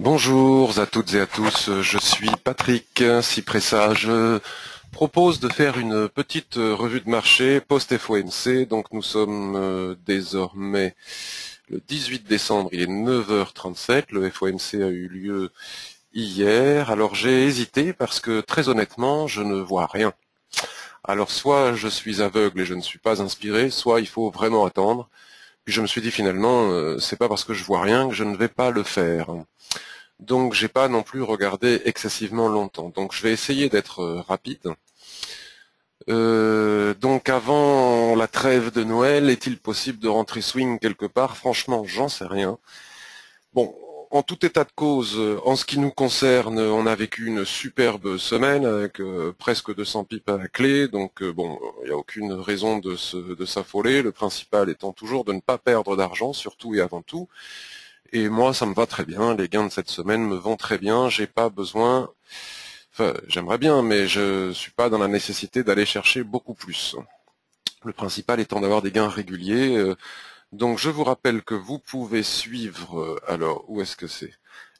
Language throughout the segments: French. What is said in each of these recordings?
Bonjour à toutes et à tous, je suis Patrick Cipressa. Je propose de faire une petite revue de marché post-FOMC. Donc nous sommes désormais le 18 décembre, il est 9h37, le FOMC a eu lieu hier. Alors j'ai hésité parce que très honnêtement, je ne vois rien. Alors soit je suis aveugle et je ne suis pas inspiré, soit il faut vraiment attendre. Puis je me suis dit finalement, c'est pas parce que je vois rien que je ne vais pas le faire. Donc j'ai pas non plus regardé excessivement longtemps. Donc je vais essayer d'être rapide. Donc avant la trêve de Noël, est-il possible de rentrer swing quelque part? Franchement, j'en sais rien. Bon, en tout état de cause, en ce qui nous concerne, on a vécu une superbe semaine avec presque 200 pipes à la clé. Donc bon, il n'y a aucune raison de s'affoler. Le principal étant toujours de ne pas perdre d'argent, surtout et avant tout. Et moi, ça me va très bien. Les gains de cette semaine me vont très bien. J'ai pas besoin. Enfin, j'aimerais bien, mais je suis pas dans la nécessité d'aller chercher beaucoup plus. Le principal étant d'avoir des gains réguliers. Donc, je vous rappelle que vous pouvez suivre. Alors, où est-ce que c'est?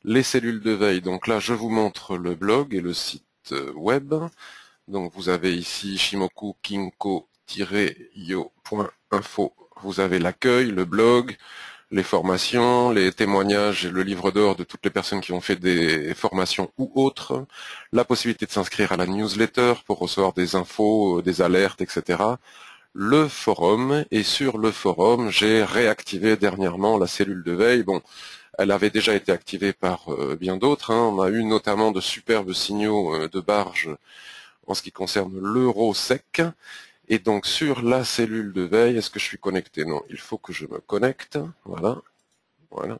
Les cellules de veille. Donc là, je vous montre le blog et le site web. Donc, vous avez ici Shimoku Kinko-yo.info. Vous avez l'accueil, le blog, les formations, les témoignages et le livre d'or de toutes les personnes qui ont fait des formations ou autres, la possibilité de s'inscrire à la newsletter pour recevoir des infos, des alertes, etc. Le forum, et sur le forum, j'ai réactivé dernièrement la cellule de veille. Bon, elle avait déjà été activée par bien d'autres. On a eu notamment de superbes signaux de barge en ce qui concerne l'euro sec. Et donc sur la cellule de veille, est-ce que je suis connecté? Non, il faut que je me connecte. Voilà, voilà.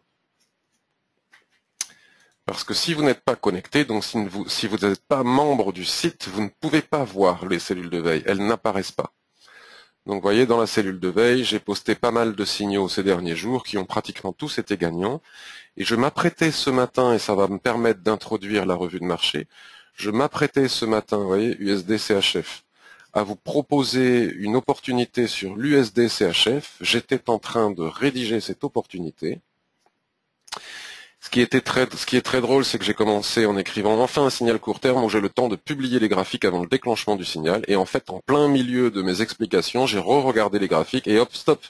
Parce que si vous n'êtes pas connecté, donc si vous n'êtes pas membre du site, vous ne pouvez pas voir les cellules de veille. Elles n'apparaissent pas. Donc vous voyez, dans la cellule de veille, j'ai posté pas mal de signaux ces derniers jours qui ont pratiquement tous été gagnants. Et je m'apprêtais ce matin, et ça va me permettre d'introduire la revue de marché, je m'apprêtais ce matin, vous voyez, USD CHF, à vous proposer une opportunité sur l'USD CHF. J'étais en train de rédiger cette opportunité. Ce qui est très drôle, c'est que j'ai commencé en écrivant enfin un signal court terme où j'ai le temps de publier les graphiques avant le déclenchement du signal. Et en fait, en plein milieu de mes explications, j'ai re-regardé les graphiques et hop, stop.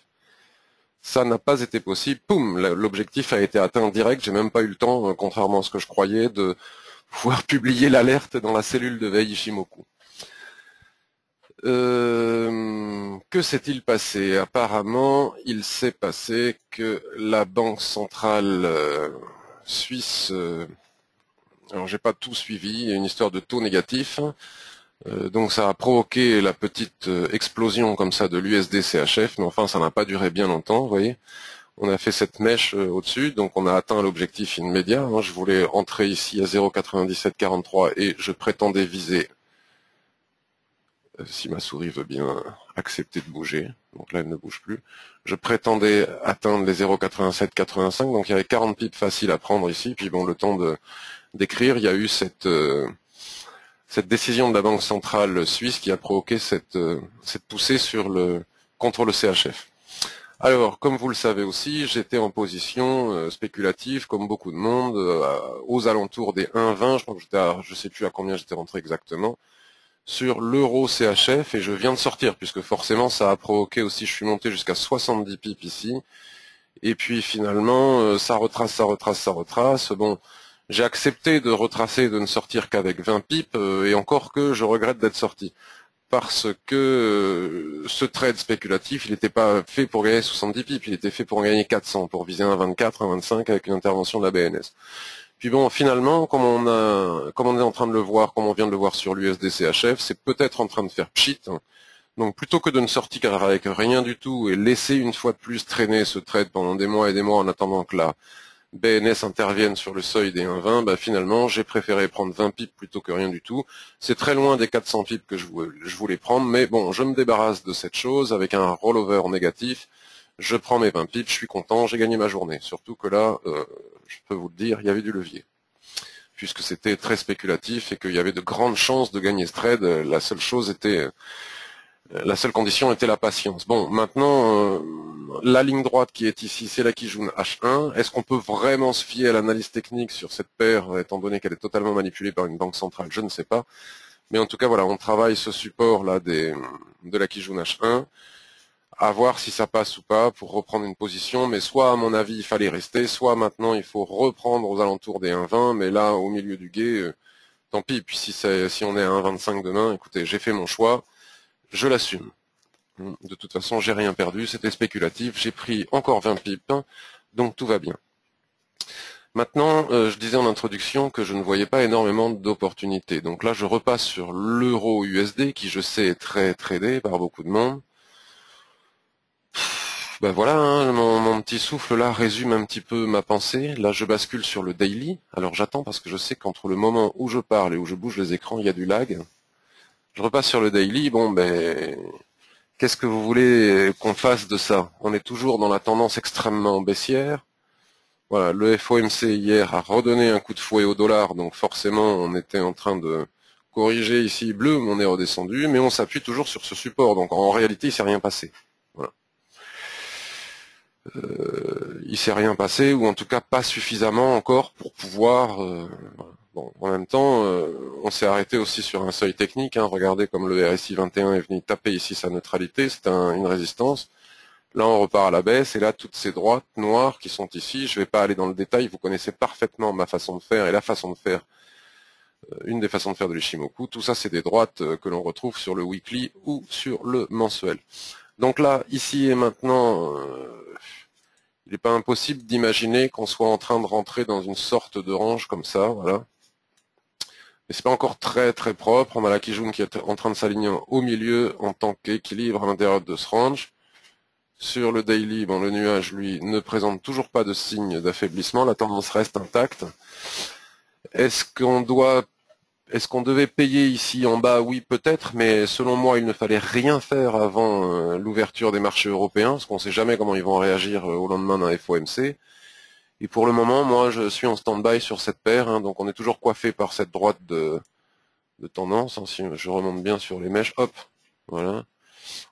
Ça n'a pas été possible. Poum, l'objectif a été atteint en direct. J'ai même pas eu le temps, contrairement à ce que je croyais, de pouvoir publier l'alerte dans la cellule de veille Ishimoku. Que s'est-il passé? Apparemment, il s'est passé que la Banque centrale suisse, alors j'ai pas tout suivi, il y a une histoire de taux négatif, donc ça a provoqué la petite explosion comme ça de l'USD CHF, mais enfin ça n'a pas duré bien longtemps, vous voyez. On a fait cette mèche au-dessus, donc on a atteint l'objectif immédiat. Hein. Je voulais entrer ici à 0,9743 et je prétendais viser, si ma souris veut bien accepter de bouger, donc là elle ne bouge plus, je prétendais atteindre les 0,8785, donc il y avait 40 pips faciles à prendre ici, puis bon, le temps d'écrire, il y a eu cette décision de la Banque centrale suisse qui a provoqué cette poussée contre le CHF. Alors, comme vous le savez aussi, j'étais en position spéculative, comme beaucoup de monde, aux alentours des 1,20, je crois que je sais plus à combien j'étais rentré exactement, sur l'euro CHF, et je viens de sortir, puisque forcément ça a provoqué aussi, je suis monté jusqu'à 70 pips ici, et puis finalement, ça retrace. Bon, j'ai accepté de retracer et de ne sortir qu'avec 20 pips, et encore que je regrette d'être sorti. Parce que ce trade spéculatif, il n'était pas fait pour gagner 70 pips, il était fait pour gagner 400, pour viser un 24, un 25 avec une intervention de la BNS. Puis bon, finalement, comme on est en train de le voir, comme on vient de le voir sur l'USD CHF, c'est peut-être en train de faire pchit. Donc plutôt que de ne sortir avec rien du tout et laisser une fois de plus traîner ce trade pendant des mois et des mois en attendant que la BNS intervienne sur le seuil des 1,20, bah finalement j'ai préféré prendre 20 pips plutôt que rien du tout. C'est très loin des 400 pips que je voulais prendre, mais bon, je me débarrasse de cette chose avec un rollover négatif. Je prends mes 20 pips, je suis content, j'ai gagné ma journée. Surtout que là, je peux vous le dire, il y avait du levier. Puisque c'était très spéculatif et qu'il y avait de grandes chances de gagner ce trade, la seule chose était La seule condition était la patience. Bon, maintenant, la ligne droite qui est ici, c'est la Kijun H1. Est-ce qu'on peut vraiment se fier à l'analyse technique sur cette paire, étant donné qu'elle est totalement manipulée par une banque centrale? Je ne sais pas. Mais en tout cas, voilà, on travaille ce support-là de la Kijun H1, à voir si ça passe ou pas pour reprendre une position. Mais soit, à mon avis, il fallait rester, soit maintenant, il faut reprendre aux alentours des 1,20. Mais là, au milieu du gué, tant pis. Puis si on est à 1,25 demain, écoutez, j'ai fait mon choix. Je l'assume. De toute façon, j'ai rien perdu, c'était spéculatif, j'ai pris encore 20 pips, donc tout va bien. Maintenant, je disais en introduction que je ne voyais pas énormément d'opportunités. Donc là, je repasse sur l'euro USD, qui je sais est très tradé par beaucoup de monde. Ben voilà, hein, mon petit souffle là résume un petit peu ma pensée. Là, je bascule sur le daily. Alors j'attends parce que je sais qu'entre le moment où je parle et où je bouge les écrans, il y a du lag. Je repasse sur le daily, bon ben... Qu'est-ce que vous voulez qu'on fasse de ça? On est toujours dans la tendance extrêmement baissière. Voilà, le FOMC hier a redonné un coup de fouet au dollar, donc forcément on était en train de corriger ici bleu, mais on est redescendu, mais on s'appuie toujours sur ce support, donc en réalité il s'est rien passé. Voilà. Il s'est rien passé, ou en tout cas pas suffisamment encore pour pouvoir... Bon, en même temps, on s'est arrêté aussi sur un seuil technique. Hein. Regardez comme le RSI 21 est venu taper ici sa neutralité, c'est une résistance. Là, on repart à la baisse, et là, toutes ces droites noires qui sont ici, je ne vais pas aller dans le détail, vous connaissez parfaitement ma façon de faire et la façon de faire, une des façons de faire de l'Ishimoku. Tout ça, c'est des droites que l'on retrouve sur le weekly ou sur le mensuel. Donc là, ici et maintenant, il n'est pas impossible d'imaginer qu'on soit en train de rentrer dans une sorte de range comme ça, voilà. Mais c'est pas encore très très propre. On a la Kijun qui est en train de s'aligner au milieu en tant qu'équilibre à l'intérieur de ce range. Sur le daily, bon, le nuage, lui, ne présente toujours pas de signe d'affaiblissement. La tendance reste intacte. Est-ce qu'on devait payer ici en bas? Oui, peut-être, mais selon moi, il ne fallait rien faire avant l'ouverture des marchés européens, parce qu'on ne sait jamais comment ils vont réagir au lendemain d'un FOMC. Et pour le moment, moi, je suis en stand-by sur cette paire, hein, donc on est toujours coiffé par cette droite de tendance. Hein, si je remonte bien sur les mèches, hop, voilà.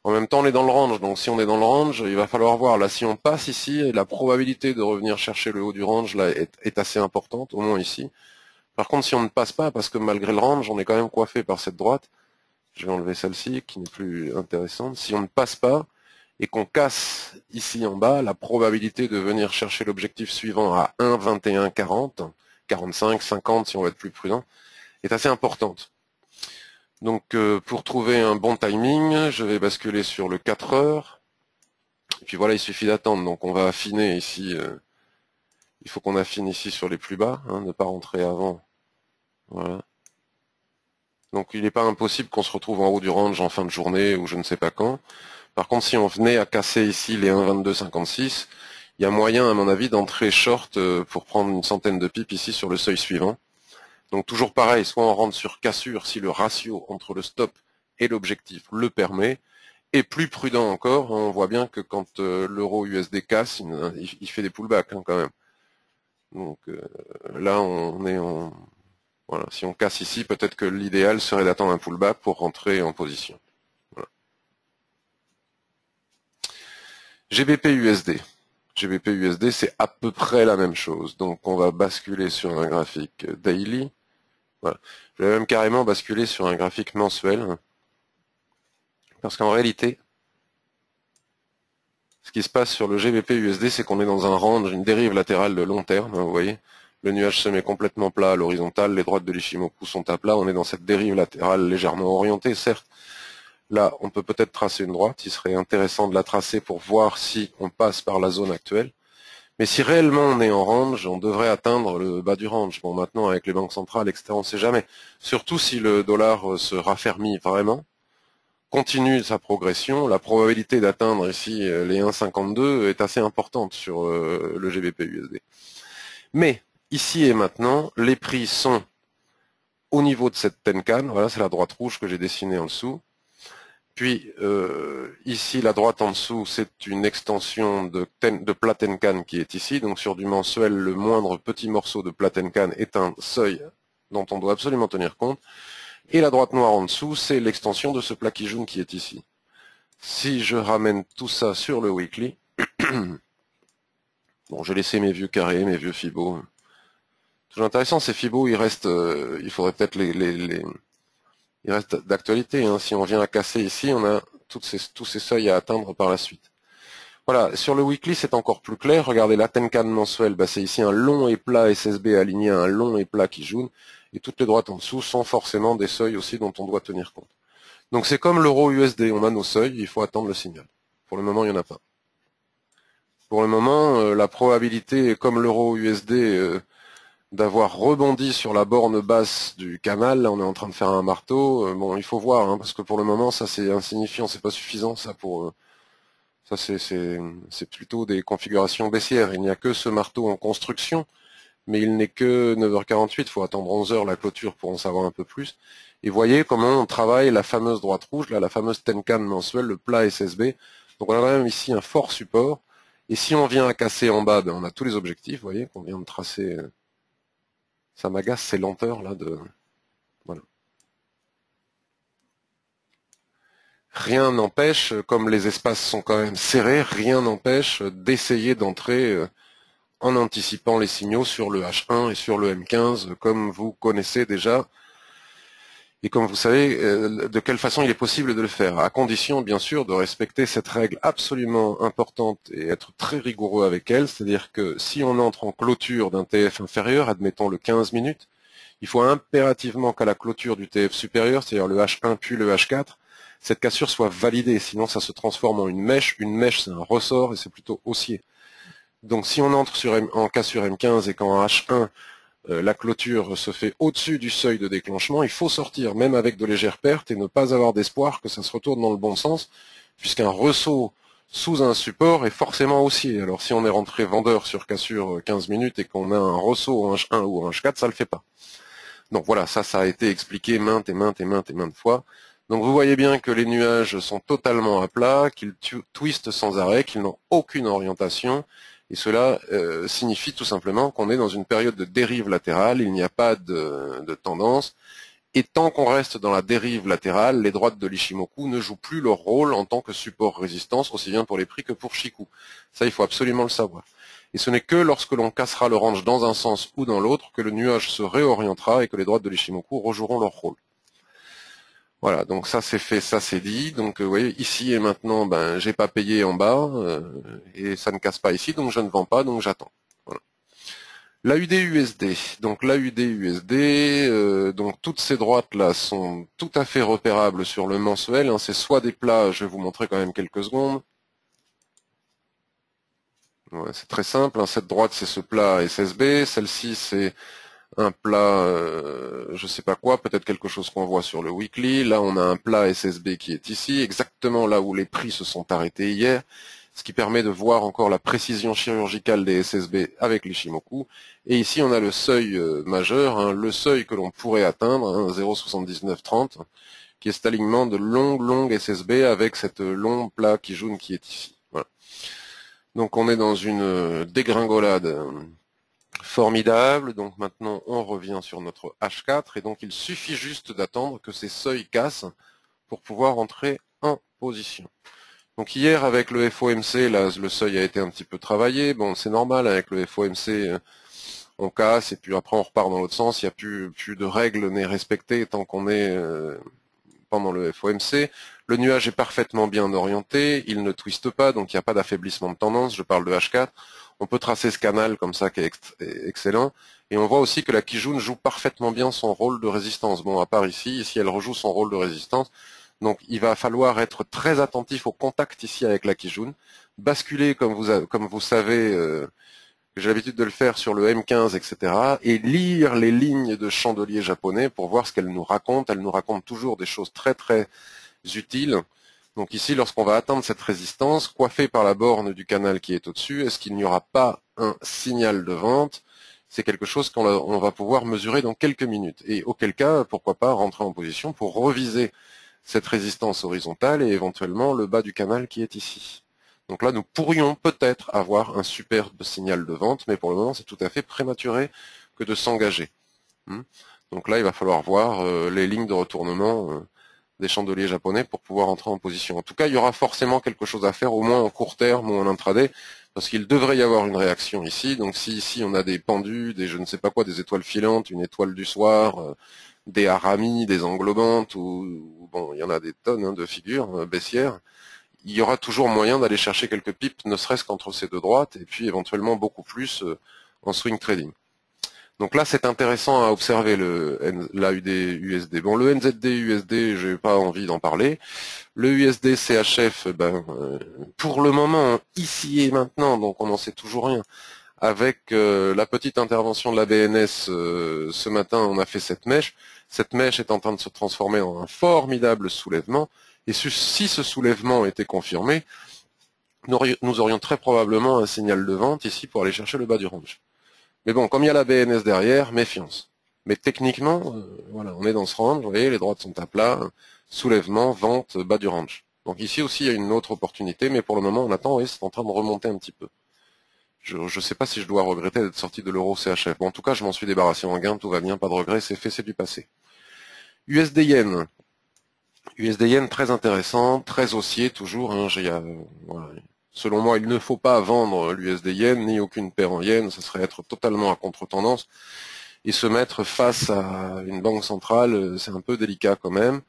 En même temps, on est dans le range, donc si on est dans le range, il va falloir voir. Là, si on passe ici, la probabilité de revenir chercher le haut du range là est assez importante, au moins ici. Par contre, si on ne passe pas, parce que malgré le range, on est quand même coiffé par cette droite, je vais enlever celle-ci, qui n'est plus intéressante. Si on ne passe pas, et qu'on casse ici en bas, la probabilité de venir chercher l'objectif suivant à 1,2140, 45, 50 si on va être plus prudent, est assez importante. Donc pour trouver un bon timing, je vais basculer sur le 4 heures. Et puis voilà, il suffit d'attendre. Donc on va affiner ici. Il faut qu'on affine ici sur les plus bas, hein, ne pas rentrer avant. Voilà. Donc il n'est pas impossible qu'on se retrouve en haut du range en fin de journée ou je ne sais pas quand. Par contre, si on venait à casser ici les 1,2256, il y a moyen, à mon avis, d'entrer short pour prendre une centaine de pips ici sur le seuil suivant. Donc toujours pareil, soit on rentre sur cassure si le ratio entre le stop et l'objectif le permet, et plus prudent encore, on voit bien que quand l'euro USD casse, il fait des pullbacks hein, quand même. Donc là, on est en... Voilà, si on casse ici, peut-être que l'idéal serait d'attendre un pullback pour rentrer en position. Voilà. GBP USD. GBP USD, c'est à peu près la même chose. Donc on va basculer sur un graphique daily. Voilà. Je vais même carrément basculer sur un graphique mensuel. Parce qu'en réalité, ce qui se passe sur le GBP USD, c'est qu'on est dans un range, une dérive latérale de long terme, hein, vous voyez. Le nuage se met complètement plat à l'horizontale, les droites de l'Ishimoku sont à plat, on est dans cette dérive latérale légèrement orientée, certes. Là, on peut peut-être tracer une droite, il serait intéressant de la tracer pour voir si on passe par la zone actuelle. Mais si réellement on est en range, on devrait atteindre le bas du range. Bon, maintenant, avec les banques centrales, etc., on ne sait jamais. Surtout si le dollar se raffermit vraiment, continue sa progression, la probabilité d'atteindre ici les 1,52 est assez importante sur le GBP USD. Mais, ici et maintenant, les prix sont au niveau de cette Tenkan, voilà, c'est la droite rouge que j'ai dessinée en dessous. Puis ici, la droite en dessous, c'est une extension de plat Tenkan qui est ici. Donc sur du mensuel, le moindre petit morceau de plat Tenkan est un seuil dont on doit absolument tenir compte. Et la droite noire en dessous, c'est l'extension de ce plat Kijun qui est ici. Si je ramène tout ça sur le weekly, bon, j'ai laissé mes vieux carrés, mes vieux Fibos. Toujours intéressant, ces Fibos, il faudrait peut-être il reste d'actualité. Hein. Si on vient à casser ici, on a tous ces seuils à atteindre par la suite. Voilà, sur le weekly, c'est encore plus clair. Regardez, la Tenkan mensuelle, bah, c'est ici un long et plat SSB aligné à un long et plat Kijun. Et toutes les droites en dessous sont forcément des seuils aussi dont on doit tenir compte. Donc c'est comme l'euro USD, on a nos seuils, il faut attendre le signal. Pour le moment, il n'y en a pas. Pour le moment, la probabilité est comme l'euro USD d'avoir rebondi sur la borne basse du canal. Là, on est en train de faire un marteau. Bon, il faut voir, hein, parce que pour le moment, ça c'est insignifiant, c'est pas suffisant, ça pour ça c'est plutôt des configurations baissières. Il n'y a que ce marteau en construction, mais il n'est que 9h48. Il faut attendre 11h la clôture pour en savoir un peu plus. Et voyez comment on travaille la fameuse droite rouge, là, la fameuse Tenkan mensuelle, le plat SSB. Donc on a quand même ici un fort support. Et si on vient à casser en bas, ben on a tous les objectifs, vous voyez, qu'on vient de tracer. Ça m'agace ces lenteurs là de. Voilà. Rien n'empêche, comme les espaces sont quand même serrés, rien n'empêche d'essayer d'entrer en anticipant les signaux sur le H1 et sur le M15, comme vous connaissez déjà. Et comme vous savez, de quelle façon il est possible de le faire, à condition bien sûr de respecter cette règle absolument importante et être très rigoureux avec elle, c'est-à-dire que si on entre en clôture d'un TF inférieur, admettons le 15 minutes, il faut impérativement qu'à la clôture du TF supérieur, c'est-à-dire le H1 puis le H4, cette cassure soit validée, sinon ça se transforme en une mèche c'est un ressort et c'est plutôt haussier. Donc si on entre en cas sur M15 et qu'en H1, la clôture se fait au-dessus du seuil de déclenchement, il faut sortir, même avec de légères pertes, et ne pas avoir d'espoir que ça se retourne dans le bon sens, puisqu'un ressaut sous un support est forcément haussier. Alors si on est rentré vendeur sur cassure 15 minutes et qu'on a un ressaut en H1 ou en H4, ça le fait pas. Donc voilà, ça a été expliqué maintes fois. Donc vous voyez bien que les nuages sont totalement à plat, qu'ils twistent sans arrêt, qu'ils n'ont aucune orientation, et cela signifie tout simplement qu'on est dans une période de dérive latérale, il n'y a pas de tendance, et tant qu'on reste dans la dérive latérale, les droites de l'Ishimoku ne jouent plus leur rôle en tant que support résistance, aussi bien pour les prix que pour Shiku. Ça, il faut absolument le savoir. Et ce n'est que lorsque l'on cassera le range dans un sens ou dans l'autre que le nuage se réorientera et que les droites de l'Ishimoku rejoueront leur rôle. Voilà, donc ça c'est fait, ça c'est dit. Donc vous voyez, ici et maintenant, ben j'ai pas payé en bas et ça ne casse pas ici, donc je ne vends pas, donc j'attends. Voilà. L'AUD-USD, donc l'AUD-USD, donc toutes ces droites là sont tout à fait repérables sur le mensuel. Hein, c'est soit des plats, je vais vous montrer quand même quelques secondes. Ouais, c'est très simple. Hein, cette droite c'est ce plat SSB, celle-ci c'est un plat, je sais pas quoi, peut-être quelque chose qu'on voit sur le weekly. Là, on a un plat SSB qui est ici, exactement là où les prix se sont arrêtés hier, ce qui permet de voir encore la précision chirurgicale des SSB avec l'Ishimoku. Et ici, on a le seuil majeur, hein, le seuil que l'on pourrait atteindre, hein, 0,7930, qui est cet alignement de longue SSB avec cette long plat Kijun qui est ici. Voilà. Donc, on est dans une dégringolade formidable, donc maintenant on revient sur notre H4 et donc il suffit juste d'attendre que ces seuils cassent pour pouvoir entrer en position. Donc hier avec le FOMC, là le seuil a été un petit peu travaillé, bon c'est normal avec le FOMC on casse et puis après on repart dans l'autre sens, il n'y a plus de règles n'est respectées tant qu'on est pendant le FOMC. Le nuage est parfaitement bien orienté, il ne twiste pas, donc il n'y a pas d'affaiblissement de tendance, je parle de H4. On peut tracer ce canal comme ça qui est excellent. Et on voit aussi que la Kijun joue parfaitement bien son rôle de résistance. Bon, à part ici elle rejoue son rôle de résistance. Donc il va falloir être très attentif au contact ici avec la Kijun, basculer comme vous savez, j'ai l'habitude de le faire sur le M15, etc. et lire les lignes de chandelier japonais pour voir ce qu'elles nous racontent. Elles nous racontent toujours des choses très très utiles. Donc ici, lorsqu'on va atteindre cette résistance, coiffée par la borne du canal qui est au-dessus, est-ce qu'il n'y aura pas un signal de vente? C'est quelque chose qu'on va pouvoir mesurer dans quelques minutes. Et auquel cas, pourquoi pas rentrer en position pour reviser cette résistance horizontale et éventuellement le bas du canal qui est ici. Donc là, nous pourrions peut-être avoir un superbe signal de vente, mais pour le moment, c'est tout à fait prématuré que de s'engager. Donc là, il va falloir voir les lignes de retournement des chandeliers japonais pour pouvoir entrer en position. En tout cas, il y aura forcément quelque chose à faire, au moins en court terme ou en intraday, parce qu'il devrait y avoir une réaction ici. Donc si ici on a des pendus, des je ne sais pas quoi, des étoiles filantes, une étoile du soir, des haramis, des englobantes, ou bon, il y en a des tonnes de figures baissières, il y aura toujours moyen d'aller chercher quelques pips, ne serait-ce qu'entre ces deux droites, et puis éventuellement beaucoup plus en swing trading. Donc là, c'est intéressant à observer l'AUD USD. Bon, le NZD USD, j'ai pas envie d'en parler. Le USD CHF, pour le moment, ici et maintenant, donc on n'en sait toujours rien. Avec la petite intervention de la BNS ce matin, on a fait cette mèche. Cette mèche est en train de se transformer en un formidable soulèvement. Et si ce soulèvement était confirmé, nous aurions très probablement un signal de vente ici pour aller chercher le bas du range. Mais bon, comme il y a la BNS derrière, méfiance. Mais techniquement, voilà, on est dans ce range, vous voyez, les droites sont à plat, soulèvement, vente, bas du range. Donc ici aussi, il y a une autre opportunité, mais pour le moment, on attend, vous voyez, c'est en train de remonter un petit peu. Je ne sais pas si je dois regretter d'être sorti de l'euro CHF. Bon, en tout cas, je m'en suis débarrassé en gain, tout va bien, pas de regret, c'est fait, c'est du passé. USD Yen. USD Yen très intéressant, très haussier toujours. Hein, voilà. Selon moi, il ne faut pas vendre l'USD Yen, ni aucune paire en Yen, ça serait être totalement à contre-tendance. Et se mettre face à une banque centrale, c'est un peu délicat quand même.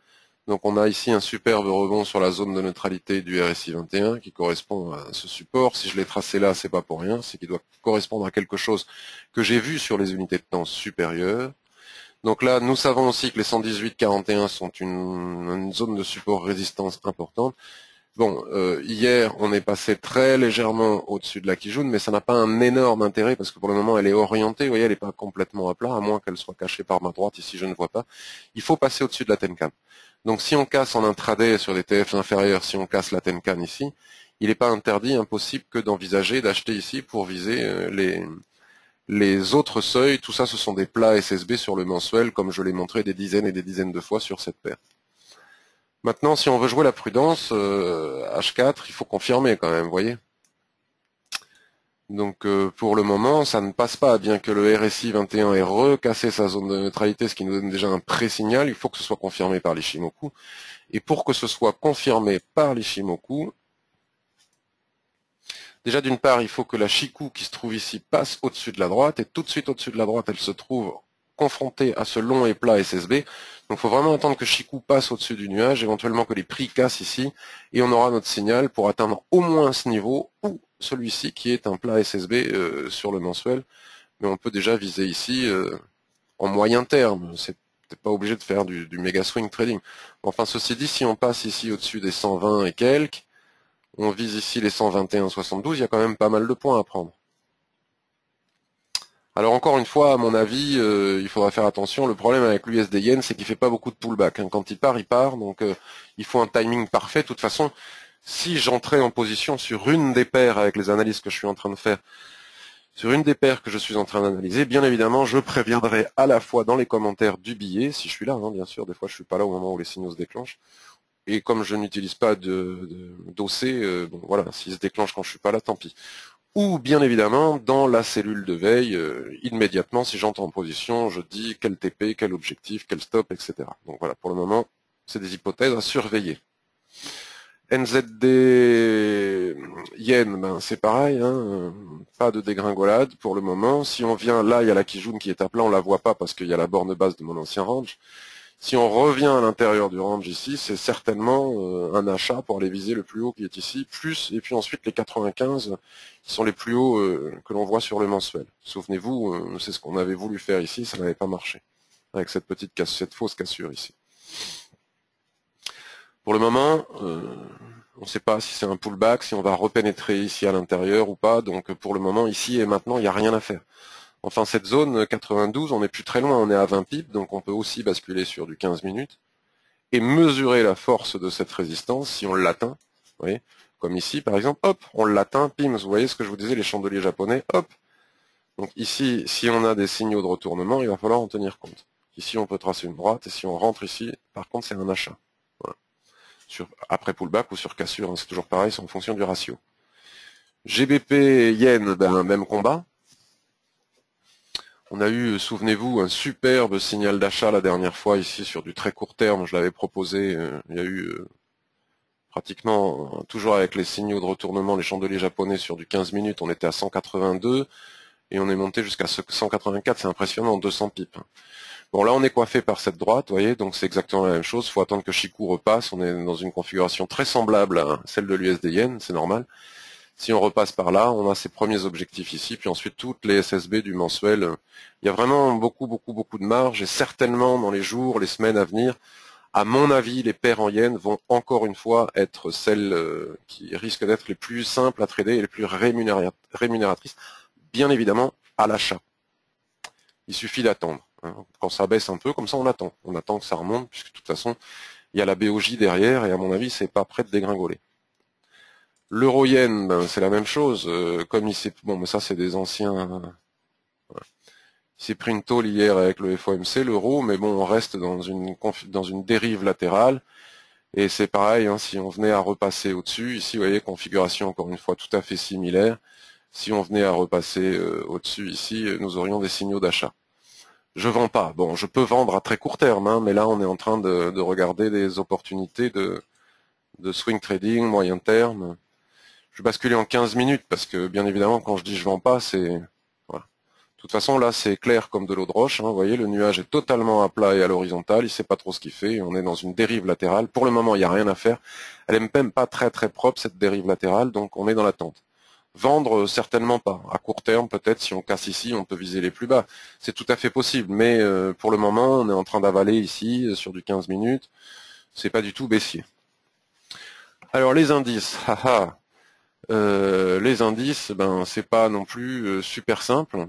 Donc on a ici un superbe rebond sur la zone de neutralité du RSI 21 qui correspond à ce support. Si je l'ai tracé là, c'est pas pour rien, c'est qu'il doit correspondre à quelque chose que j'ai vu sur les unités de temps supérieures. Donc là, nous savons aussi que les 118,41 sont une zone de support résistance importante. Bon, hier, on est passé très légèrement au-dessus de la Kijun, mais ça n'a pas un énorme intérêt parce que pour le moment, elle est orientée. Vous voyez, elle n'est pas complètement à plat, à moins qu'elle soit cachée par ma droite. Ici, je ne vois pas. Il faut passer au-dessus de la Tenkan. Donc, si on casse en intraday sur des TF inférieurs, si on casse la Tenkan ici, il n'est pas interdit, impossible que d'envisager d'acheter ici pour viser les autres seuils. Tout ça, ce sont des plats SSB sur le mensuel, comme je l'ai montré des dizaines et des dizaines de fois sur cette paire. Maintenant, si on veut jouer la prudence, H4, il faut confirmer quand même, vous voyez. Donc pour le moment, ça ne passe pas, bien que le RSI 21 ait recassé sa zone de neutralité, ce qui nous donne déjà un pré-signal, il faut que ce soit confirmé par l'Ishimoku. Et pour que ce soit confirmé par l'Ishimoku, déjà d'une part, il faut que la Shiku qui se trouve ici passe au-dessus de la droite, et tout de suite au-dessus de la droite, elle se trouve confrontée à ce long et plat SSB. Donc il faut vraiment attendre que Shiku passe au-dessus du nuage, éventuellement que les prix cassent ici, et on aura notre signal pour atteindre au moins ce niveau, ou celui-ci qui est un plat SSB sur le mensuel. Mais on peut déjà viser ici en moyen terme. C'est pas obligé de faire du méga swing trading. Enfin, ceci dit, si on passe ici au-dessus des 120 et quelques, on vise ici les 121,72, il y a quand même pas mal de points à prendre. Alors encore une fois, à mon avis, il faudra faire attention. Le problème avec l'USD Yen, c'est qu'il fait pas beaucoup de pullback. Hein. Quand il part, il part. Donc il faut un timing parfait. De toute façon, si j'entrais en position sur une des paires avec les analyses que je suis en train de faire, sur une des paires que je suis en train d'analyser, bien évidemment, je préviendrai à la fois dans les commentaires du billet, si je suis là, hein, bien sûr, des fois je suis pas là au moment où les signaux se déclenchent. Et comme je n'utilise pas d'OC, bon, voilà, s'il se déclenche quand je suis pas là, tant pis. Ou bien évidemment, dans la cellule de veille, immédiatement, si j'entre en position, je dis quel TP, quel objectif, quel stop, etc. Donc voilà, pour le moment, c'est des hypothèses à surveiller. NZD Yen, ben c'est pareil, hein, pas de dégringolade pour le moment. Si on vient là, il y a la Kijun qui est à plat, on la voit pas parce qu'il y a la borne basse de mon ancien range. Si on revient à l'intérieur du range ici, c'est certainement un achat pour aller viser le plus haut qui est ici, plus, et puis ensuite les 95 qui sont les plus hauts que l'on voit sur le mensuel. Souvenez-vous, c'est ce qu'on avait voulu faire ici, ça n'avait pas marché, avec cette cette fausse cassure ici. Pour le moment, on ne sait pas si c'est un pullback, si on va repénétrer ici à l'intérieur ou pas, donc pour le moment, ici et maintenant, il n'y a rien à faire. Enfin, cette zone 92, on n'est plus très loin, on est à 20 pips, donc on peut aussi basculer sur du 15 minutes et mesurer la force de cette résistance si on l'atteint. Vous voyez, comme ici, par exemple, hop, on l'atteint, pims, vous voyez ce que je vous disais, les chandeliers japonais, hop. Donc ici, si on a des signaux de retournement, il va falloir en tenir compte. Ici, on peut tracer une droite, et si on rentre ici, par contre, c'est un achat. Voilà. Après pullback ou sur cassure, hein, c'est toujours pareil, c'est en fonction du ratio. GBP Yen, ben, même combat. On a eu, souvenez-vous, un superbe signal d'achat la dernière fois ici sur du très court terme. Je l'avais proposé. Il y a eu pratiquement, toujours avec les signaux de retournement, les chandeliers japonais sur du 15 minutes, on était à 182 et on est monté jusqu'à 184. C'est impressionnant, 200 pips. Bon, là, on est coiffé par cette droite, vous voyez, donc c'est exactement la même chose. Il faut attendre que Chikou repasse. On est dans une configuration très semblable à celle de l'USD Yen, c'est normal. Si on repasse par là, on a ces premiers objectifs ici, puis ensuite toutes les SSB du mensuel. Il y a vraiment beaucoup de marge, et certainement dans les jours, les semaines à venir, à mon avis, les paires en yens vont encore une fois être celles qui risquent d'être les plus simples à trader et les plus rémunératrices, bien évidemment, à l'achat. Il suffit d'attendre. Quand ça baisse un peu, comme ça on attend. On attend que ça remonte, puisque de toute façon, il y a la BOJ derrière, et à mon avis, c'est pas prêt de dégringoler. L'euro-yen, ben, c'est la même chose. Comme il s'est... Bon, mais ça, c'est des anciens... Voilà. Il s'est pris une tôle hier avec le FOMC, l'euro, mais bon, on reste dans une dérive latérale. Et c'est pareil, hein, si on venait à repasser au-dessus, ici, vous voyez, configuration encore une fois tout à fait similaire. Si on venait à repasser au-dessus ici, nous aurions des signaux d'achat. Je vends pas. Bon, je peux vendre à très court terme, hein, mais là, on est en train de regarder des opportunités de swing trading, moyen terme. Je vais basculer en 15 minutes parce que, bien évidemment, quand je dis je vends pas, c'est... Voilà. De toute façon, là, c'est clair comme de l'eau de roche. Hein, vous voyez, le nuage est totalement à plat et à l'horizontale. Il sait pas trop ce qu'il fait. On est dans une dérive latérale. Pour le moment, il n'y a rien à faire. Elle est même pas très propre, cette dérive latérale, donc on est dans l'attente. Vendre, certainement pas. À court terme, peut-être, si on casse ici, on peut viser les plus bas. C'est tout à fait possible, mais pour le moment, on est en train d'avaler ici, sur du 15 minutes. C'est pas du tout baissier. Alors, les indices, les indices, ben, c'est pas non plus super simple.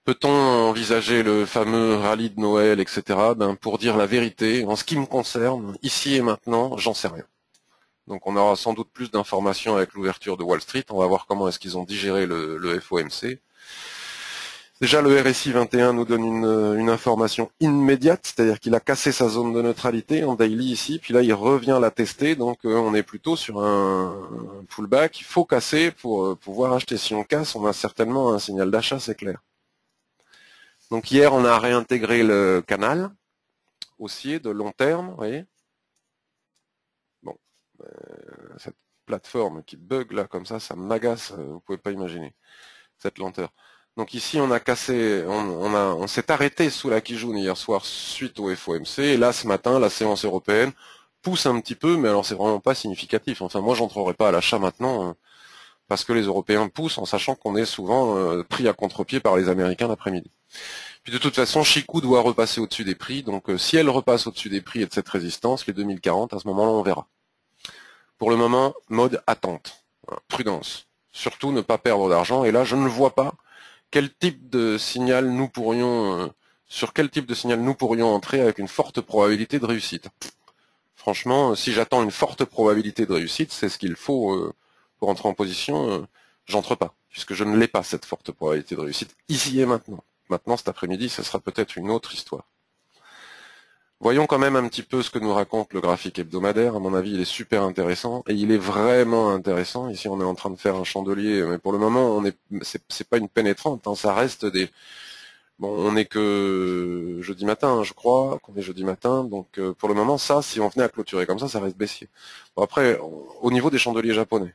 Peut-on envisager le fameux rallye de Noël, etc. Ben, pour dire la vérité, en ce qui me concerne, ici et maintenant, j'en sais rien. Donc on aura sans doute plus d'informations avec l'ouverture de Wall Street. On va voir comment est-ce qu'ils ont digéré le FOMC. Déjà, le RSI 21 nous donne une information immédiate, c'est-à-dire qu'il a cassé sa zone de neutralité en daily ici, puis là il revient la tester, donc on est plutôt sur un pullback. Il faut casser pour pouvoir acheter. Si on casse, on a certainement un signal d'achat, c'est clair. Donc hier, on a réintégré le canal haussier de long terme, vous voyez. Bon, cette plateforme qui bug là comme ça m'agace, vous pouvez pas imaginer cette lenteur. Donc ici on a cassé, on s'est arrêté sous la Kijun hier soir suite au FOMC, et là ce matin la séance européenne pousse un petit peu, mais alors c'est vraiment pas significatif. Enfin moi j'entrerai pas à l'achat maintenant parce que les Européens poussent en sachant qu'on est souvent pris à contre-pied par les Américains l'après-midi. Puis de toute façon, Chikou doit repasser au-dessus des prix, donc si elle repasse au-dessus des prix et de cette résistance, les 2040, à ce moment-là, on verra. Pour le moment, mode attente, prudence. Surtout ne pas perdre d'argent, et là, je ne vois pas quel type de signal nous pourrions, sur quel type de signal nous pourrions entrer avec une forte probabilité de réussite. Franchement, si j'attends une forte probabilité de réussite, c'est ce qu'il faut pour entrer en position, j'entre pas, puisque je ne l'ai pas, cette forte probabilité de réussite, ici et maintenant. Maintenant, cet après-midi, ce sera peut-être une autre histoire. Voyons quand même un petit peu ce que nous raconte le graphique hebdomadaire. À mon avis, il est super intéressant, et il est vraiment intéressant. Ici, on est en train de faire un chandelier, mais pour le moment, c'est pas une pénétrante, hein, ça reste des... Bon, on n'est que jeudi matin, je crois, qu'on est jeudi matin, donc pour le moment, ça, si on venait à clôturer comme ça reste baissier. Bon, après, au niveau des chandeliers japonais,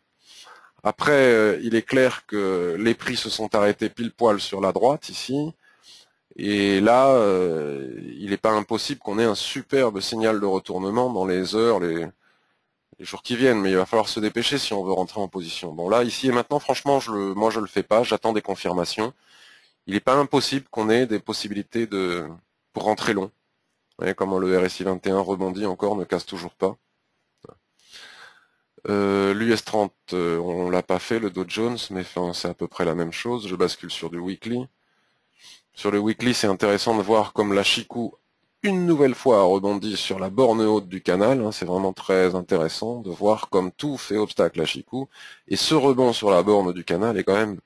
après, il est clair que les prix se sont arrêtés pile poil sur la droite, ici, et là, il n'est pas impossible qu'on ait un superbe signal de retournement dans les heures, les jours qui viennent, mais il va falloir se dépêcher si on veut rentrer en position. Bon, là, ici et maintenant, franchement, moi, je le fais pas, j'attends des confirmations. Il n'est pas impossible qu'on ait des possibilités pour rentrer long. Vous voyez comment le RSI 21 rebondit encore, ne casse toujours pas. L'US 30, on l'a pas fait, le Dow Jones, mais enfin, c'est à peu près la même chose. Je bascule sur du weekly. Sur le weekly, c'est intéressant de voir comme la Chikou, une nouvelle fois, a rebondi sur la borne haute du canal. Hein, c'est vraiment très intéressant de voir comme tout fait obstacle à Chikou. Et ce rebond sur la borne du canal est quand même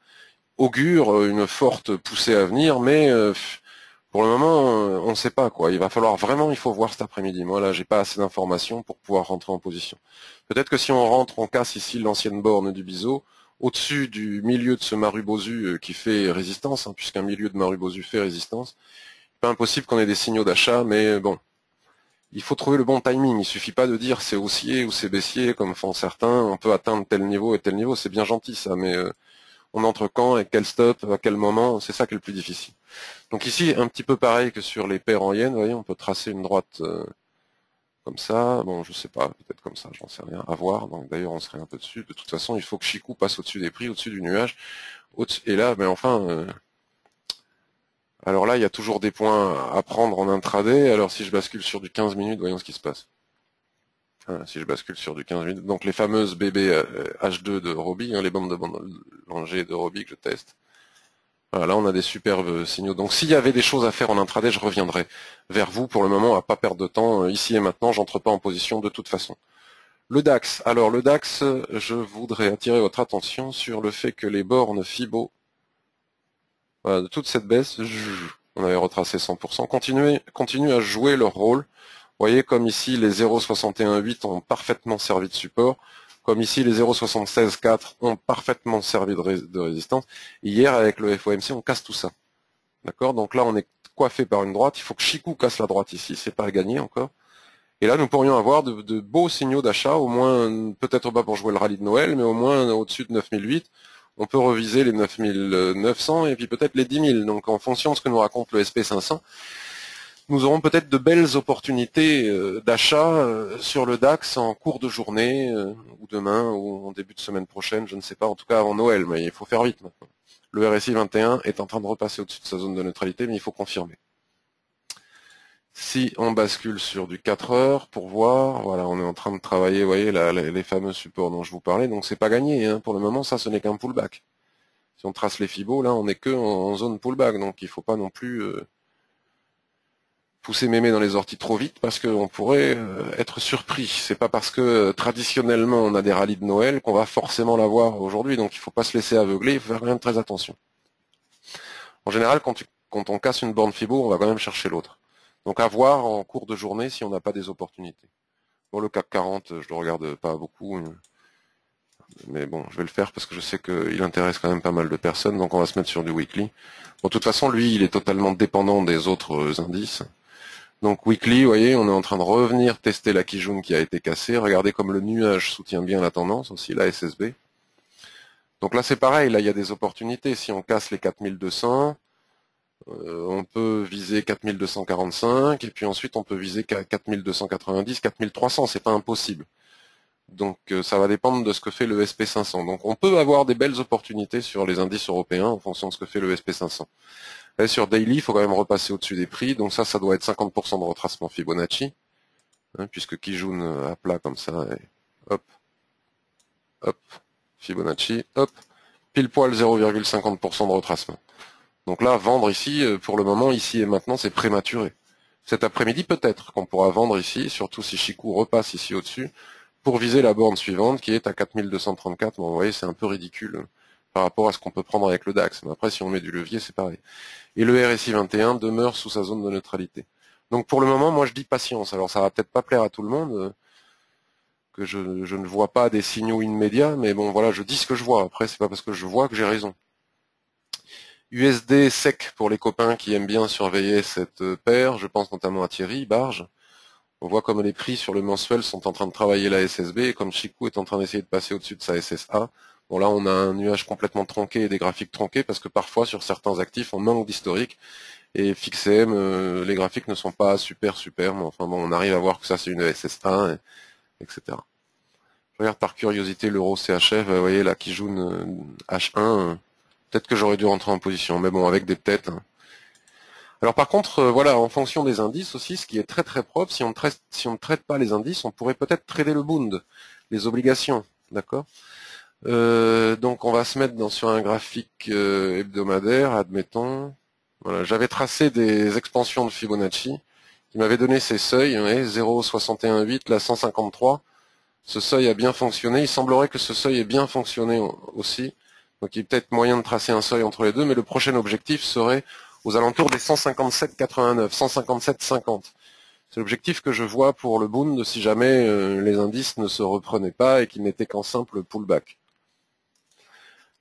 augure une forte poussée à venir, mais pour le moment, on ne sait pas quoi. Il faut voir cet après-midi. Moi là, j'ai pas assez d'informations pour pouvoir rentrer en position. Peut-être que si on rentre, on casse ici l'ancienne borne du biseau, au-dessus du milieu de ce Marubozu qui fait résistance, hein, puisqu'un milieu de Marubozu fait résistance. Pas impossible qu'on ait des signaux d'achat, mais bon, il faut trouver le bon timing. Il suffit pas de dire c'est haussier ou c'est baissier, comme font certains. On peut atteindre tel niveau et tel niveau, c'est bien gentil ça, mais on entre quand et quel stop, à quel moment, c'est ça qui est le plus difficile. Donc ici, un petit peu pareil que sur les paires en yens, vous voyez, on peut tracer une droite comme ça. Bon, je sais pas, peut-être comme ça, j'en sais rien, à voir. Donc d'ailleurs, on serait un peu dessus. De toute façon, il faut que Chikou passe au-dessus des prix, au-dessus du nuage. Et là, ben enfin, alors là, il y a toujours des points à prendre en intraday. Alors si je bascule sur du 15 minutes, voyons ce qui se passe. Si je bascule sur du 15 minutes, donc les fameuses BB H2 de Roby, hein, les bandes de Bollinger de Roby que je teste. Voilà, là on a des superbes signaux. Donc s'il y avait des choses à faire en intraday, je reviendrai vers vous. Pour le moment, à pas perdre de temps, ici et maintenant, j'entre pas en position de toute façon. Le DAX. Alors le DAX, je voudrais attirer votre attention sur le fait que les bornes Fibo, voilà, de toute cette baisse, on avait retracé 100%, continuent à jouer leur rôle. Vous voyez, comme ici, les 0,618 ont parfaitement servi de support, comme ici, les 0,764 ont parfaitement servi de résistance. Hier, avec le FOMC, on casse tout ça. D'accord? Donc là, on est coiffé par une droite. Il faut que Chikou casse la droite ici. C'est pas à gagner encore. Et là, nous pourrions avoir de beaux signaux d'achat, au moins, peut-être pas pour jouer le rallye de Noël, mais au moins au-dessus de 9008. On peut reviser les 9900 et puis peut-être les 10 000. Donc en fonction de ce que nous raconte le SP500, nous aurons peut-être de belles opportunités d'achat sur le DAX en cours de journée, ou demain, ou en début de semaine prochaine, je ne sais pas, en tout cas avant Noël, mais il faut faire vite maintenant. Le RSI 21 est en train de repasser au-dessus de sa zone de neutralité, mais il faut confirmer. Si on bascule sur du 4 heures pour voir, voilà, on est en train de travailler, vous voyez, les fameux supports dont je vous parlais, donc c'est pas gagné, hein. Pour le moment, ça, ce n'est qu'un pullback. Si on trace les fibos, là, on n'est que en zone pullback, donc il faut pas non plus pousser mémé dans les orties trop vite parce qu'on pourrait être surpris. C'est pas parce que traditionnellement on a des rallyes de Noël qu'on va forcément l'avoir aujourd'hui, donc il faut pas se laisser aveugler, il faut faire quand même très attention. En général, quand on casse une borne fibo, on va quand même chercher l'autre. Donc à voir en cours de journée si on n'a pas des opportunités. Bon, le CAC 40, je le regarde pas beaucoup, mais bon, je vais le faire parce que je sais qu'il intéresse quand même pas mal de personnes, donc on va se mettre sur du weekly. Bon, de toute façon, lui, il est totalement dépendant des autres indices. Donc weekly, vous voyez, on est en train de revenir tester la Kijun qui a été cassée. Regardez comme le nuage soutient bien la tendance, aussi la SSB. Donc là c'est pareil, là il y a des opportunités. Si on casse les 4200, on peut viser 4245, et puis ensuite on peut viser 4290, 4300, c'est pas impossible. Donc ça va dépendre de ce que fait le SP500. Donc on peut avoir des belles opportunités sur les indices européens en fonction de ce que fait le SP500. Là, sur Daily, il faut quand même repasser au-dessus des prix. Donc ça doit être 50% de retracement Fibonacci, hein, puisque Kijun à plat comme ça, et hop, hop, Fibonacci, hop, pile poil 0,50% de retracement. Donc là, vendre ici, pour le moment, ici et maintenant, c'est prématuré. Cet après-midi, peut-être qu'on pourra vendre ici, surtout si Chikou repasse ici au-dessus, pour viser la borne suivante qui est à 4234. Bon, vous voyez, c'est un peu ridicule par rapport à ce qu'on peut prendre avec le DAX. Mais après, si on met du levier, c'est pareil. Et le RSI 21 demeure sous sa zone de neutralité. Donc pour le moment, moi je dis patience. Alors ça va peut-être pas plaire à tout le monde, que je ne vois pas des signaux immédiats, mais bon voilà, je dis ce que je vois. Après, c'est pas parce que je vois que j'ai raison. USD sec pour les copains qui aiment bien surveiller cette paire, je pense notamment à Thierry, Barge. On voit comme les prix sur le mensuel sont en train de travailler la SSB, et comme Chikou est en train d'essayer de passer au-dessus de sa SSA. Bon là on a un nuage complètement tronqué et des graphiques tronqués, parce que parfois sur certains actifs on manque d'historique, et FixM, les graphiques ne sont pas super, mais enfin bon, on arrive à voir que ça c'est une SS1, etc. Je regarde par curiosité l'euro CHF, vous voyez là qui joue une H1, peut-être que j'aurais dû rentrer en position, mais bon, avec des têtes. Alors par contre, voilà, en fonction des indices aussi, ce qui est très très propre, si on ne traite pas les indices, on pourrait peut-être trader le Bund, les obligations, d'accord. Donc on va se mettre sur un graphique hebdomadaire, admettons. Voilà, j'avais tracé des expansions de Fibonacci qui m'avaient donné ces seuils, ouais, 0,618, la 153. Ce seuil a bien fonctionné. Il semblerait que ce seuil ait bien fonctionné aussi. Donc il y a peut-être moyen de tracer un seuil entre les deux, mais le prochain objectif serait aux alentours des 157,89, 157,50. C'est l'objectif que je vois pour le Bund si jamais les indices ne se reprenaient pas et qu'ils n'étaient qu'en simple pullback.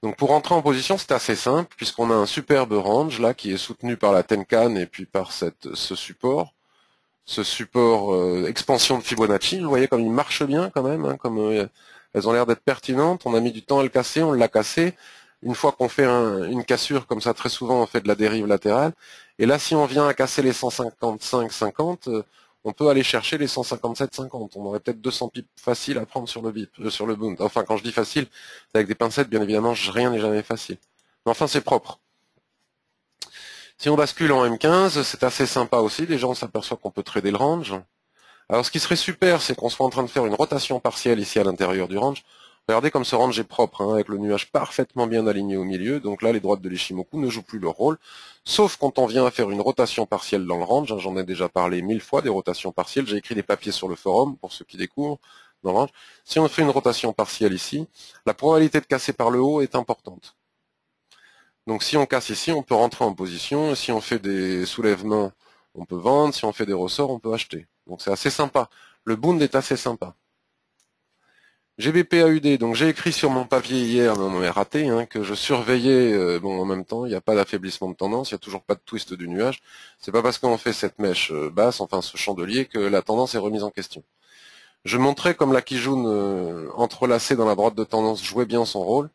Donc pour rentrer en position, c'est assez simple, puisqu'on a un superbe range là qui est soutenu par la Tenkan et puis par ce support. Ce support expansion de Fibonacci, vous voyez comme il marche bien quand même, hein, comme elles ont l'air d'être pertinentes, on a mis du temps à le casser, on l'a cassé. Une fois qu'on fait une cassure comme ça, très souvent on fait de la dérive latérale. Et là, si on vient à casser les 155,50, on peut aller chercher les 157,50. On aurait peut-être 200 pips faciles à prendre sur le bip, sur le boom. Enfin, quand je dis facile, c'est avec des pincettes, bien évidemment, rien n'est jamais facile. Mais enfin, c'est propre. Si on bascule en M15, c'est assez sympa aussi. Déjà, on s'aperçoit qu'on peut trader le range. Alors, ce qui serait super, c'est qu'on soit en train de faire une rotation partielle ici à l'intérieur du range. Regardez comme ce range est propre, hein, avec le nuage parfaitement bien aligné au milieu. Donc là, les droites de l'Ishimoku ne jouent plus leur rôle. Sauf quand on vient à faire une rotation partielle dans le range. Hein, j'en ai déjà parlé 1000 fois des rotations partielles. J'ai écrit des papiers sur le forum pour ceux qui découvrent dans le range. Si on fait une rotation partielle ici, la probabilité de casser par le haut est importante. Donc si on casse ici, on peut rentrer en position. Si on fait des soulèvements, on peut vendre. Si on fait des ressorts, on peut acheter. Donc c'est assez sympa. Le Bund est assez sympa. GBP AUD, donc j'ai écrit sur mon papier hier, mais on m'a raté, hein, que je surveillais, bon en même temps, il n'y a pas d'affaiblissement de tendance, il n'y a toujours pas de twist du nuage. C'est pas parce qu'on fait cette mèche basse, enfin ce chandelier, que la tendance est remise en question. Je montrais comme la Kijun entrelacée dans la droite de tendance jouait bien son rôle.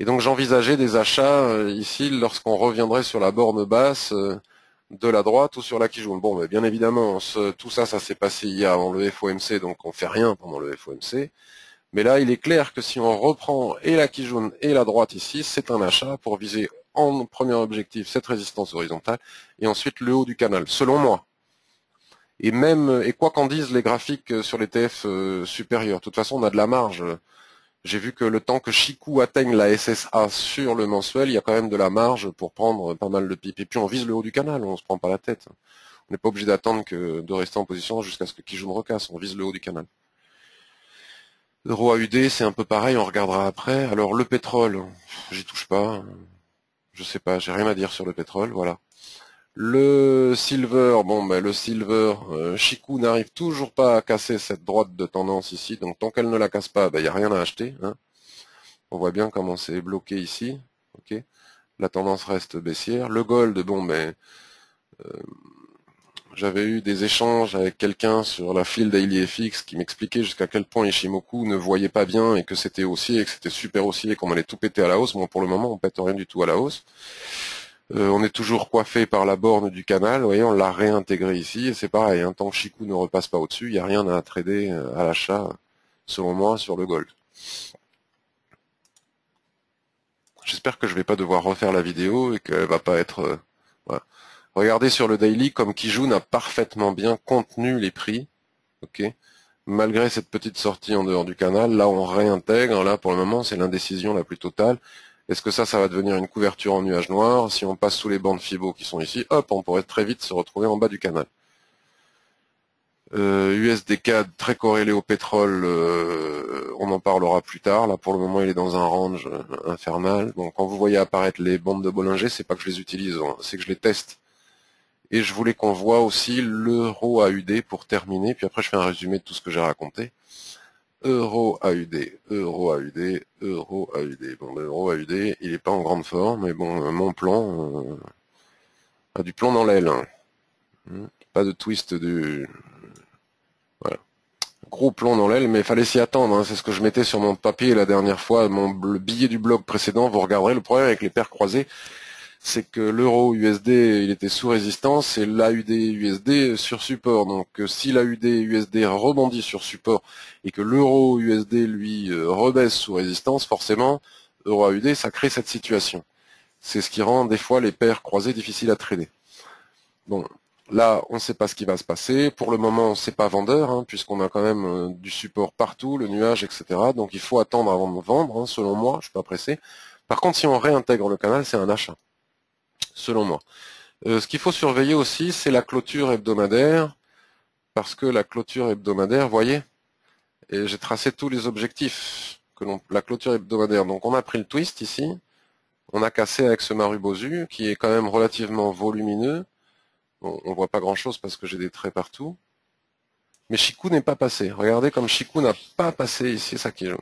Et donc j'envisageais des achats ici lorsqu'on reviendrait sur la borne basse de la droite ou sur la Kijun. Bon, mais bien évidemment, tout ça, ça s'est passé hier avant le FOMC, donc on fait rien pendant le FOMC. Mais là, il est clair que si on reprend et la Kijun et la droite ici, c'est un achat pour viser en premier objectif cette résistance horizontale et ensuite le haut du canal, selon moi. Et même, et quoi qu'en disent les graphiques sur les TF supérieurs, de toute façon, on a de la marge. J'ai vu que le temps que Chikou atteigne la SSA sur le mensuel, il y a quand même de la marge pour prendre pas mal de pips. Et puis on vise le haut du canal, on se prend pas la tête. On n'est pas obligé d'attendre de rester en position jusqu'à ce que Kijun recasse, on vise le haut du canal. Euro AUD, c'est un peu pareil, on regardera après. Alors le pétrole, j'y touche pas. Je sais pas, j'ai rien à dire sur le pétrole, voilà. Le silver, bon ben le silver, Chikou n'arrive toujours pas à casser cette droite de tendance ici, donc tant qu'elle ne la casse pas, il n'y a rien à acheter. Hein. On voit bien comment c'est bloqué ici. Ok. La tendance reste baissière. Le gold, bon ben j'avais eu des échanges avec quelqu'un sur la file Daily FX qui m'expliquait jusqu'à quel point Ishimoku ne voyait pas bien et que c'était haussier et que c'était super haussier et qu'on allait tout péter à la hausse. Bon, pour le moment, on pète rien du tout à la hausse. On est toujours coiffé par la borne du canal. Vous voyez, on l'a réintégré ici et c'est pareil. Hein, tant que Chikou ne repasse pas au-dessus, il n'y a rien à trader à l'achat, selon moi, sur le gold. J'espère que je vais pas devoir refaire la vidéo et qu'elle va pas être... voilà. Regardez sur le daily comme Kijun a parfaitement bien contenu les prix. Ok. Malgré cette petite sortie en dehors du canal, là on réintègre. Là pour le moment c'est l'indécision la plus totale. Est-ce que ça va devenir une couverture en nuage noir? Si on passe sous les bandes Fibo qui sont ici, hop, on pourrait très vite se retrouver en bas du canal. USD CAD très corrélé au pétrole, on en parlera plus tard. Là pour le moment il est dans un range infernal. Donc quand vous voyez apparaître les bandes de Bollinger, c'est pas que je les utilise, hein, c'est que je les teste. Et je voulais qu'on voit aussi l'euro AUD pour terminer, puis après je fais un résumé de tout ce que j'ai raconté. Euro AUD, euro AUD, euro AUD. Bon, l'euro AUD, il n'est pas en grande forme, mais bon, mon plan a du plomb dans l'aile. Hein. Pas de twist du... Voilà. Gros plomb dans l'aile, mais il fallait s'y attendre. Hein. C'est ce que je mettais sur mon papier la dernière fois, le billet du blog précédent. Vous regarderez le problème avec les paires croisées. C'est que l'euro USD, il était sous résistance et l'AUD USD sur support. Donc si l'AUD USD rebondit sur support et que l'euro USD, lui, rebaisse sous résistance, forcément, euro AUD, ça crée cette situation. C'est ce qui rend des fois les paires croisées difficiles à trader. Bon, là, on ne sait pas ce qui va se passer. Pour le moment, c'est pas vendeur, hein, puisqu'on a quand même du support partout, le nuage, etc. Donc il faut attendre avant de vendre, hein, selon moi, je suis pas pressé. Par contre, si on réintègre le canal, c'est un achat. Selon moi. Ce qu'il faut surveiller aussi, c'est la clôture hebdomadaire, parce que la clôture hebdomadaire, voyez, et j'ai tracé tous les objectifs la clôture hebdomadaire. Donc on a pris le twist ici, on a cassé avec ce Marubozu, qui est quand même relativement volumineux. Bon, on voit pas grand chose parce que j'ai des traits partout. Mais Chikou n'est pas passé. Regardez comme Chikou n'a pas passé ici sa Kijun.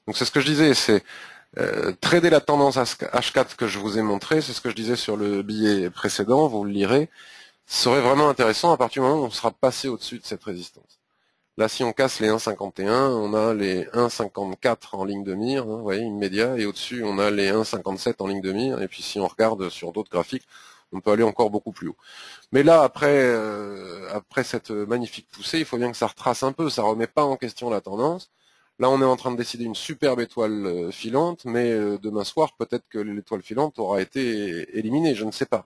Donc c'est ce que je disais, c'est Trader la tendance H4 que je vous ai montré, c'est ce que je disais sur le billet précédent, vous le lirez, serait vraiment intéressant à partir du moment où on sera passé au-dessus de cette résistance. Là, si on casse les 1,51, on a les 1,54 en ligne de mire, hein, vous voyez, immédiat, et au-dessus, on a les 1,57 en ligne de mire, et puis si on regarde sur d'autres graphiques, on peut aller encore beaucoup plus haut. Mais là, après cette magnifique poussée, il faut bien que ça retrace un peu, ça remet pas en question la tendance. Là, on est en train de décider une superbe étoile filante, mais demain soir, peut-être que l'étoile filante aura été éliminée, je ne sais pas.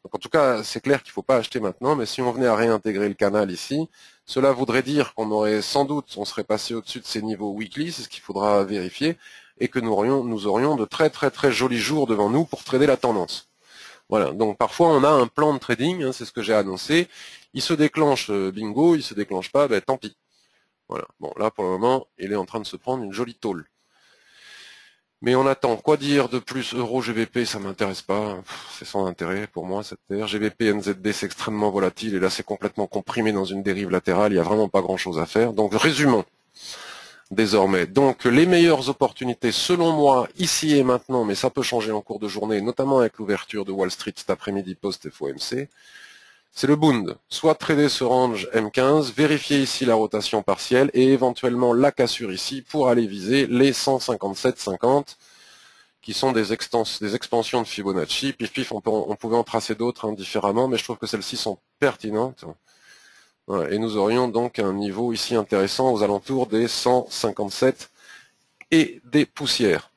Donc en tout cas, c'est clair qu'il ne faut pas acheter maintenant, mais si on venait à réintégrer le canal ici, cela voudrait dire qu'on aurait sans doute, on serait passé au-dessus de ces niveaux weekly, c'est ce qu'il faudra vérifier, et que nous aurions de très très très jolis jours devant nous pour trader la tendance. Voilà, donc parfois on a un plan de trading, hein, c'est ce que j'ai annoncé, il se déclenche, bingo, il se déclenche pas, ben tant pis. Voilà, bon là pour le moment, il est en train de se prendre une jolie tôle. Mais on attend. Quoi dire de plus? Euro, GBP, ça m'intéresse pas. C'est sans intérêt pour moi cette paire. GBP, NZD, c'est extrêmement volatile et là c'est complètement comprimé dans une dérive latérale. Il n'y a vraiment pas grand chose à faire. Donc résumons désormais. Donc les meilleures opportunités selon moi ici et maintenant, mais ça peut changer en cours de journée, notamment avec l'ouverture de Wall Street cet après-midi post-FOMC. C'est le Bund. Soit trader ce range M15, vérifier ici la rotation partielle et éventuellement la cassure ici pour aller viser les 157,50 qui sont des expansions de Fibonacci. Pif pif, on pouvait en tracer d'autres différemment, mais je trouve que celles-ci sont pertinentes. Voilà, et nous aurions donc un niveau ici intéressant aux alentours des 157 et des poussières.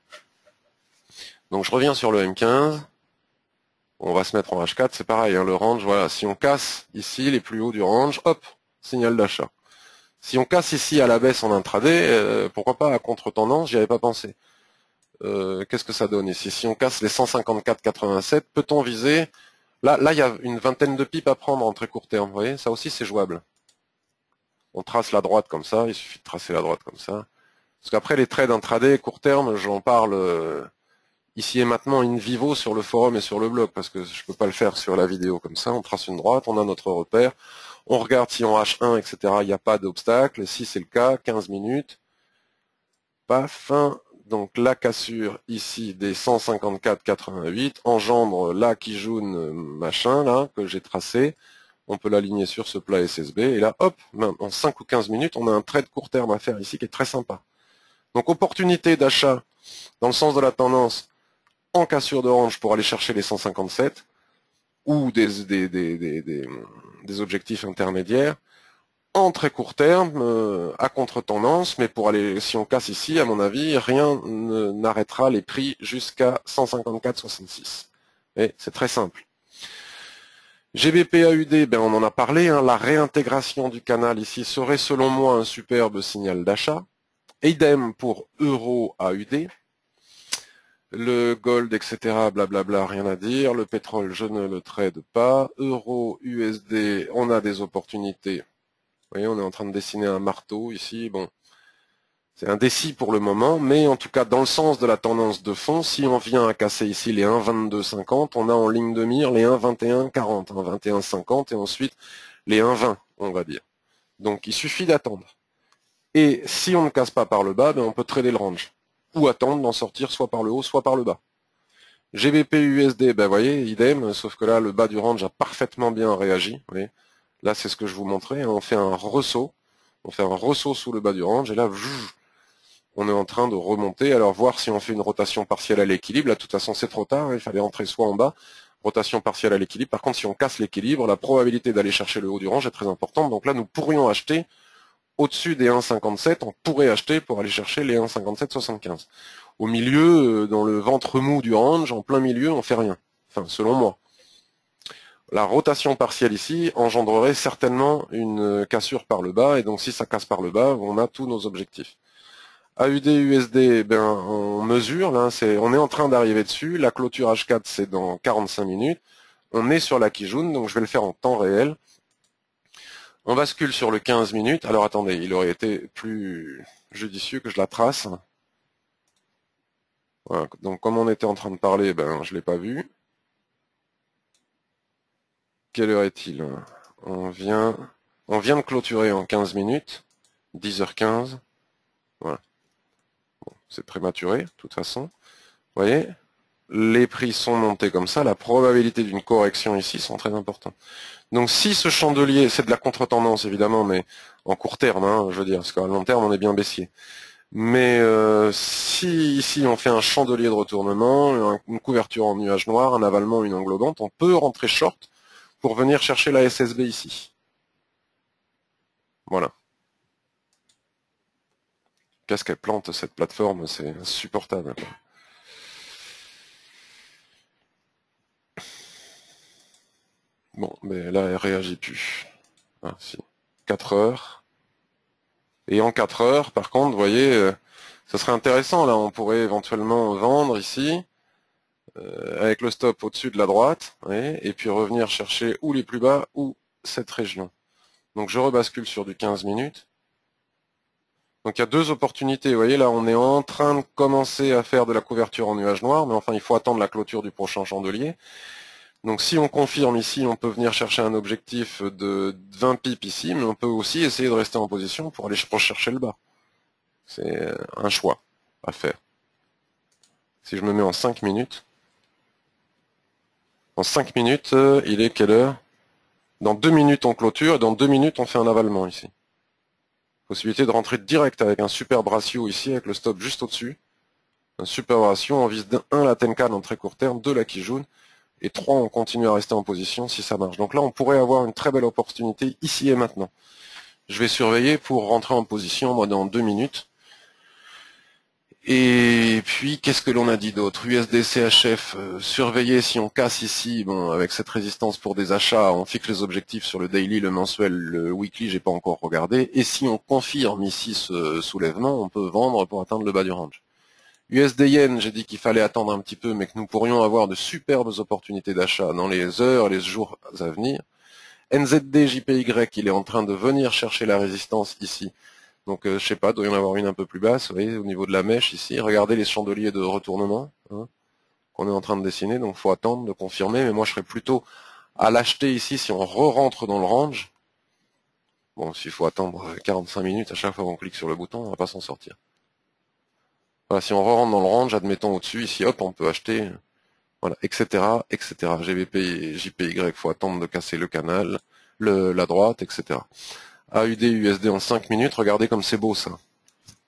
Donc je reviens sur le M15. On va se mettre en H4, c'est pareil, hein, le range, voilà, si on casse ici les plus hauts du range, hop, signal d'achat. Si on casse ici à la baisse en intraday, pourquoi pas à contre-tendance, j'y avais pas pensé. Qu'est-ce que ça donne ici? Si on casse les 154,87, peut-on viser? Là, il y a une vingtaine de pips à prendre en très court terme, vous voyez, ça aussi c'est jouable. On trace la droite comme ça, il suffit de tracer la droite comme ça. Parce qu'après les trades intraday, court terme, j'en parle ici et maintenant in vivo sur le forum et sur le blog, parce que je peux pas le faire sur la vidéo comme ça. On trace une droite, on a notre repère, on regarde si en H1, etc., il n'y a pas d'obstacle. Si c'est le cas, 15 minutes, paf, donc la cassure ici des 154,88 engendre la Kijun machin là que j'ai tracé. On peut l'aligner sur ce plat SSB et là, hop, en 5 ou 15 minutes, on a un trade court terme à faire ici qui est très sympa. Donc opportunité d'achat dans le sens de la tendance en cassure de range pour aller chercher les 157 ou des objectifs intermédiaires en très court terme à contre-tendance, mais pour aller, si on casse ici, à mon avis, rien n'arrêtera les prix jusqu'à 154,66. Et c'est très simple. GBP AUD, ben on en a parlé, hein, la réintégration du canal ici serait selon moi un superbe signal d'achat. Idem pour Euro AUD. Le gold, etc., blablabla, rien à dire. Le pétrole, je ne le trade pas. Euro, USD, on a des opportunités. Vous voyez, on est en train de dessiner un marteau ici. Bon, c'est indécis pour le moment, mais en tout cas, dans le sens de la tendance de fond, si on vient à casser ici les 1,2250, on a en ligne de mire les 1,2140, 1,2150 et ensuite les 1,20, on va dire. Donc, il suffit d'attendre. Et si on ne casse pas par le bas, ben, on peut trader le range. Ou attendre d'en sortir soit par le haut, soit par le bas. GBP USD, ben vous voyez, idem, sauf que là, le bas du range a parfaitement bien réagi. Vous voyez. Là, c'est ce que je vous montrais. On fait un ressaut. On fait un ressaut sous le bas du range. Et là, on est en train de remonter. Alors, voir si on fait une rotation partielle à l'équilibre. Là, de toute façon, c'est trop tard. Il fallait entrer soit en bas. Rotation partielle à l'équilibre. Par contre, si on casse l'équilibre, la probabilité d'aller chercher le haut du range est très importante. Donc là, nous pourrions acheter au-dessus des 1,57. On pourrait acheter pour aller chercher les 1,57,75. Au milieu, dans le ventre mou du range, en plein milieu, on fait rien. Enfin, selon moi. La rotation partielle ici engendrerait certainement une cassure par le bas, et donc si ça casse par le bas, on a tous nos objectifs. AUD, USD, ben, on mesure, là, on est en train d'arriver dessus, la clôture H4 c'est dans 45 minutes, on est sur la Kijun, donc je vais le faire en temps réel. On bascule sur le 15 minutes, alors attendez, il aurait été plus judicieux que je la trace. Voilà, donc comme on était en train de parler, ben je ne l'ai pas vu. Quelle heure est-il? On vient de clôturer en 15 minutes, 10h15. Voilà. Bon, c'est prématuré, de toute façon. voyez, les prix sont montés comme ça, la probabilité d'une correction ici sont très importantes. Donc si ce chandelier, c'est de la contre-tendance évidemment, mais en court terme, hein, je veux dire, parce qu'à long terme on est bien baissier. Mais si ici on fait un chandelier de retournement, une couverture en nuage noir, un avalement, une englobante, on peut rentrer short pour venir chercher la SSB ici. Voilà. Qu'est-ce qu'elle plante cette plateforme, c'est insupportable. Bon, mais là elle réagit plus. Ah, si. 4 heures. Et en 4 heures, par contre, vous voyez, ça serait intéressant, là, on pourrait éventuellement vendre ici, avec le stop au-dessus de la droite, voyez, et puis revenir chercher ou les plus bas ou cette région. Donc je rebascule sur du 15 minutes. Donc il y a deux opportunités, vous voyez, là on est en train de commencer à faire de la couverture en nuage noir, mais enfin il faut attendre la clôture du prochain chandelier. Donc si on confirme ici, on peut venir chercher un objectif de 20 pips ici, mais on peut aussi essayer de rester en position pour aller chercher le bas. C'est un choix à faire. Si je me mets en 5 minutes, en 5 minutes, il est quelle heure? Dans 2 minutes on clôture et dans 2 minutes on fait un avalement ici. Possibilité de rentrer direct avec un superbe ratio ici, avec le stop juste au-dessus. Un superbe ratio, on vise 1 la Tenkan en très court terme, 2 la Kijun, et 3 on continue à rester en position si ça marche. Donc là on pourrait avoir une très belle opportunité ici et maintenant. Je vais surveiller pour rentrer en position moi dans 2 minutes. Et puis, qu'est-ce que l'on a dit d'autre? USD CHF, surveiller si on casse ici, bon, avec cette résistance pour des achats, on fixe les objectifs sur le daily, le mensuel, le weekly, j'ai pas encore regardé. Et si on confirme ici ce soulèvement, on peut vendre pour atteindre le bas du range. USD Yen, j'ai dit qu'il fallait attendre un petit peu, mais que nous pourrions avoir de superbes opportunités d'achat dans les heures et les jours à venir. NZD JPY, il est en train de venir chercher la résistance ici. Donc je sais pas, doit y en avoir une un peu plus basse, vous voyez, au niveau de la mèche ici. Regardez les chandeliers de retournement hein, qu'on est en train de dessiner, donc il faut attendre de confirmer, mais moi je serais plutôt à l'acheter ici si on re-rentre dans le range. Bon, s'il faut attendre 45 minutes à chaque fois qu'on clique sur le bouton, on va pas s'en sortir. Voilà, si on re-rentre dans le range, admettons au-dessus, ici, hop, on peut acheter, voilà, etc., etc. GBP et JPY, faut attendre de casser le canal, la droite, etc. AUD, USD en 5 minutes, regardez comme c'est beau ça.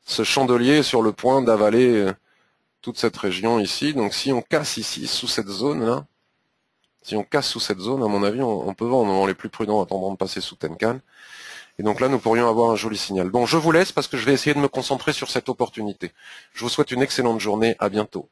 Ce chandelier est sur le point d'avaler toute cette région ici. Donc si on casse ici, sous cette zone-là, si on casse sous cette zone, à mon avis, on peut vendre. On est plus prudent attendant de passer sous Tenkan. Et donc là, nous pourrions avoir un joli signal. Bon, je vous laisse parce que je vais essayer de me concentrer sur cette opportunité. Je vous souhaite une excellente journée. À bientôt.